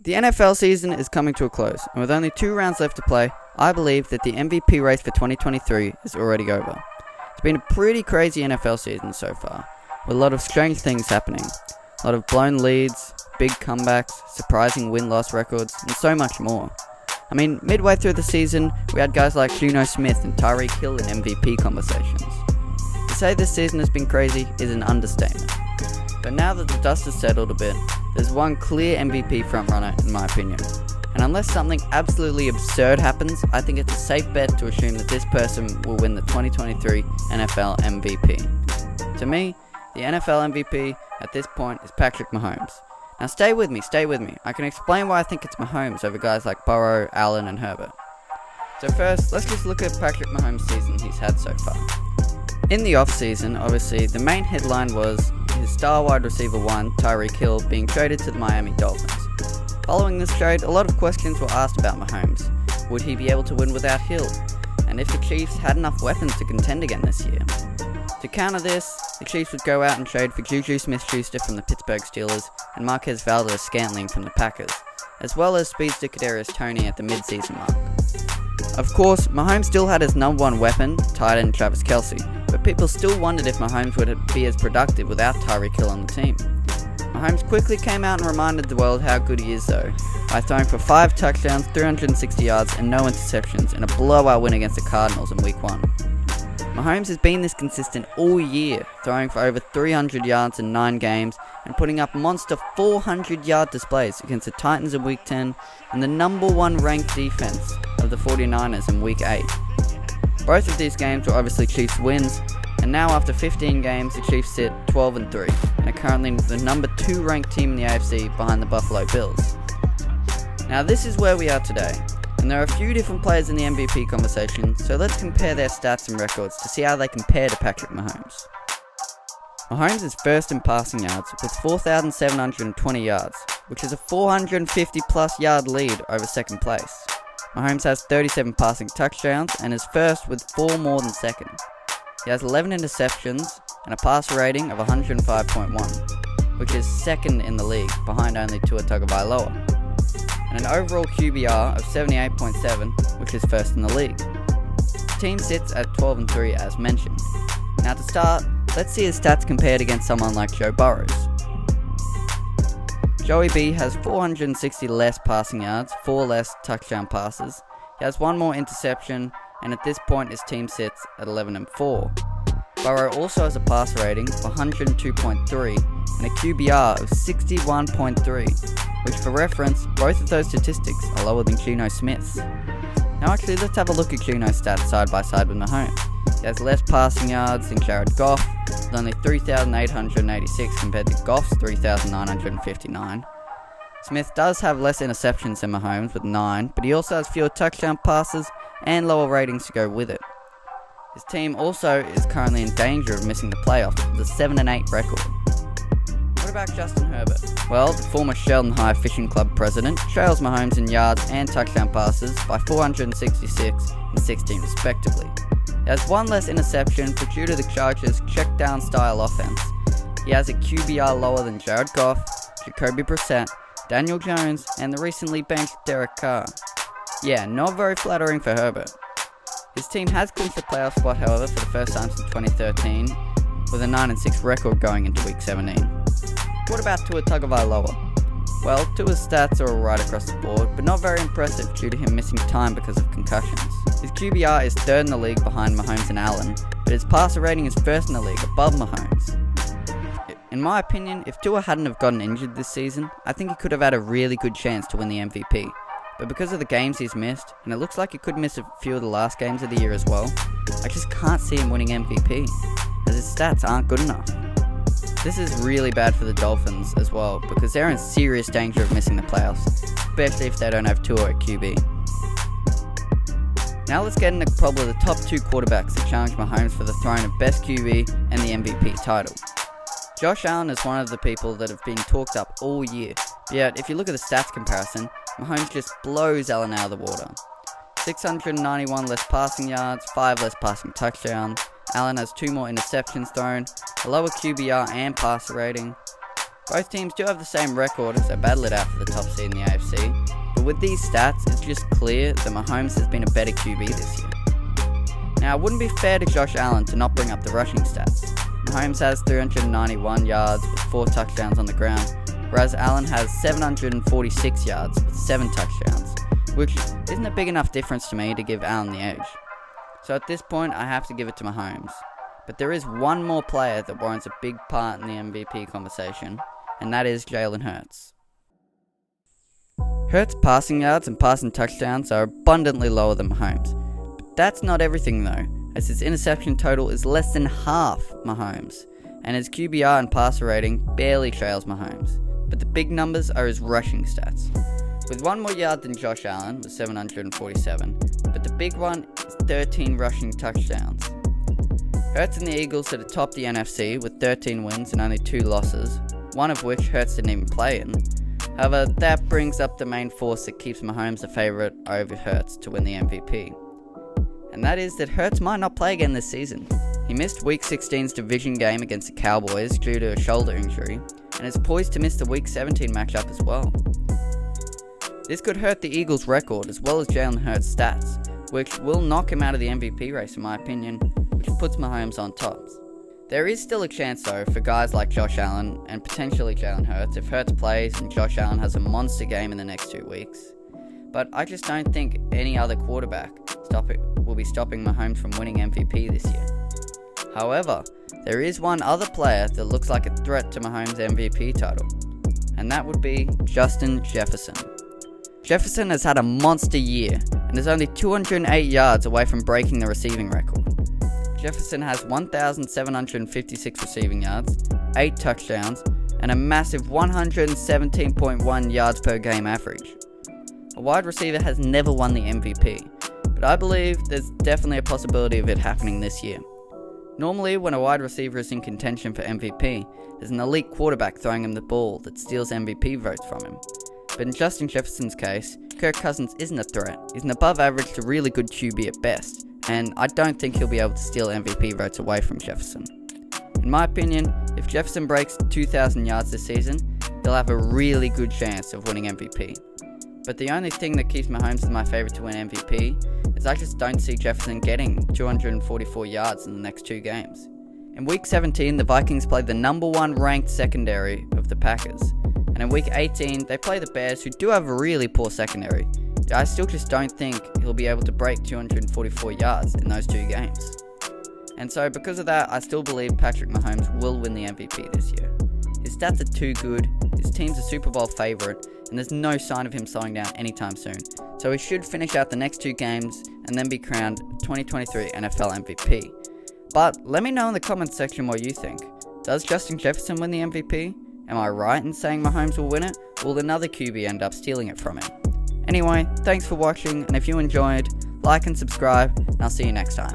The NFL season is coming to a close, and with only 2 rounds left to play, I believe that the MVP race for 2023 is already over. It's been a pretty crazy NFL season so far, with a lot of strange things happening. A lot of blown leads, big comebacks, surprising win-loss records, and so much more. I mean, midway through the season, we had guys like Geno Smith and Tyreek Hill in MVP conversations. To say this season has been crazy is an understatement. But now that the dust has settled a bit, there's one clear MVP frontrunner in my opinion. And unless something absolutely absurd happens, I think it's a safe bet to assume that this person will win the 2023 NFL MVP. To me, the NFL MVP at this point is Patrick Mahomes. Now stay with me. I can explain why I think it's Mahomes over guys like Burrow, Allen and Herbert. So first, let's just look at Patrick Mahomes' season he's had so far. In the off-season, obviously, the main headline was his star wide receiver 1, Tyreek Hill, being traded to the Miami Dolphins. Following this trade, a lot of questions were asked about Mahomes. Would he be able to win without Hill? And if the Chiefs had enough weapons to contend again this year? To counter this, the Chiefs would go out and trade for Juju Smith-Schuster from the Pittsburgh Steelers and Marquez Valdes-Scantling from the Packers, as well as speedster Kadarius Toney at the mid-season mark. Of course, Mahomes still had his number 1 weapon, tight end Travis Kelce, but people still wondered if Mahomes would be as productive without Tyreek Hill on the team. Mahomes quickly came out and reminded the world how good he is though, by throwing for 5 touchdowns, 360 yards and no interceptions in a blowout win against the Cardinals in Week 1. Mahomes has been this consistent all year, throwing for over 300 yards in 9 games and putting up monster 400-yard displays against the Titans in Week 10 and the number 1 ranked defense of the 49ers in Week 8. Both of these games were obviously Chiefs wins, and now after 15 games the Chiefs sit 12-3 and are currently the number 2 ranked team in the AFC behind the Buffalo Bills. Now this is where we are today. And there are a few different players in the MVP conversation, so let's compare their stats and records to see how they compare to Patrick Mahomes. Mahomes is first in passing yards with 4,720 yards, which is a 450 plus yard lead over second place. Mahomes has 37 passing touchdowns and is first with 4 more than second. He has 11 interceptions and a passer rating of 105.1, which is second in the league, behind only Tua Tagovailoa. And an overall QBR of 78.7, which is first in the league. The team sits at 12-3 as mentioned. Now to start, let's see his stats compared against someone like Joe Burrows. Joey B has 460 less passing yards, 4 less touchdown passes. He has 1 more interception, and at this point his team sits at 11-4. Burrow also has a passer rating of 102.3 and a QBR of 61.3, which for reference, both of those statistics are lower than Geno Smith's. Now actually, let's have a look at Geno's stats side by side with Mahomes. He has less passing yards than Jared Goff, with only 3,886 compared to Goff's 3,959. Smith does have less interceptions than Mahomes with 9, but he also has fewer touchdown passes and lower ratings to go with it. His team also is currently in danger of missing the playoffs with a 7-8 record. What about Justin Herbert? Well, the former Sheldon High Fishing Club president trails Mahomes in yards and touchdown passes by 466 and 16 respectively. He has 1 less interception, but due to the Chargers' check-down style offense, he has a QBR lower than Jared Goff, Jacoby Brissett, Daniel Jones, and the recently benched Derek Carr. Yeah, not very flattering for Herbert. His team has clinched the playoff spot, however, for the first time since 2013, with a 9-6 record going into Week 17. What about Tua Tagovailoa? Well, Tua's stats are alright across the board, but not very impressive due to him missing time because of concussions. His QBR is 3rd in the league behind Mahomes and Allen, but his passer rating is 1st in the league above Mahomes. In my opinion, if Tua hadn't have gotten injured this season, I think he could have had a really good chance to win the MVP. But because of the games he's missed, and it looks like he could miss a few of the last games of the year as well, I just can't see him winning MVP, as his stats aren't good enough. This is really bad for the Dolphins as well, because they're in serious danger of missing the playoffs, especially if they don't have Tua at QB. Now let's get into probably the top 2 quarterbacks that challenge Mahomes for the throne of best QB and the MVP title. Josh Allen is one of the people that have been talked up all year, yet if you look at the stats comparison, Mahomes just blows Allen out of the water. 691 less passing yards, 5 less passing touchdowns. Allen has 2 more interceptions thrown, a lower QBR and passer rating. Both teams do have the same record as they battle it out for the top seed in the AFC, but with these stats, it's just clear that Mahomes has been a better QB this year. Now, it wouldn't be fair to Josh Allen to not bring up the rushing stats. Mahomes has 391 yards with 4 touchdowns on the ground, whereas Allen has 746 yards with 7 touchdowns, which isn't a big enough difference to me to give Allen the edge. So at this point, I have to give it to Mahomes. But there is one more player that warrants a big part in the MVP conversation, and that is Jalen Hurts. Hurts' passing yards and passing touchdowns are abundantly lower than Mahomes. But that's not everything though, as his interception total is less than half Mahomes, and his QBR and passer rating barely trails Mahomes. But the big numbers are his rushing stats. With one more yard than Josh Allen with 747, but the big one is 13 rushing touchdowns. Hurts and the Eagles sit atop the NFC with 13 wins and only 2 losses, one of which Hurts didn't even play in. However, that brings up the main force that keeps Mahomes the favourite over Hurts to win the MVP. And that is that Hurts might not play again this season. He missed Week 16's division game against the Cowboys due to a shoulder injury, and is poised to miss the Week 17 matchup as well. This could hurt the Eagles' record as well as Jalen Hurts' stats, which will knock him out of the MVP race in my opinion, which puts Mahomes on top. There is still a chance though for guys like Josh Allen and potentially Jalen Hurts if Hurts plays and Josh Allen has a monster game in the next 2 weeks. But I just don't think any other quarterback will be stopping Mahomes from winning MVP this year. However, there is one other player that looks like a threat to Mahomes' MVP title, and that would be Justin Jefferson. Jefferson has had a monster year and is only 208 yards away from breaking the receiving record. Jefferson has 1,756 receiving yards, 8 touchdowns, and a massive 117.1 yards per game average. A wide receiver has never won the MVP, but I believe there's definitely a possibility of it happening this year. Normally, when a wide receiver is in contention for MVP, there's an elite quarterback throwing him the ball that steals MVP votes from him. But in Justin Jefferson's case, Kirk Cousins isn't a threat. He's an above average to really good QB at best, and I don't think he'll be able to steal MVP votes away from Jefferson. In my opinion, if Jefferson breaks 2,000 yards this season, he'll have a really good chance of winning MVP. But the only thing that keeps Mahomes my favourite to win MVP is I just don't see Jefferson getting 244 yards in the next 2 games. In Week 17, the Vikings played the number 1 ranked secondary of the Packers, and in Week 18, they play the Bears, who do have a really poor secondary. I still just don't think he'll be able to break 244 yards in those 2 games. And so because of that, I still believe Patrick Mahomes will win the MVP this year. His stats are too good, his team's a Super Bowl favourite, and there's no sign of him slowing down anytime soon. So he should finish out the next 2 games and then be crowned 2023 NFL MVP. But let me know in the comments section what you think. Does Justin Jefferson win the MVP? Am I right in saying Mahomes will win it, or will another QB end up stealing it from him? Anyway, thanks for watching, and if you enjoyed, like and subscribe, and I'll see you next time.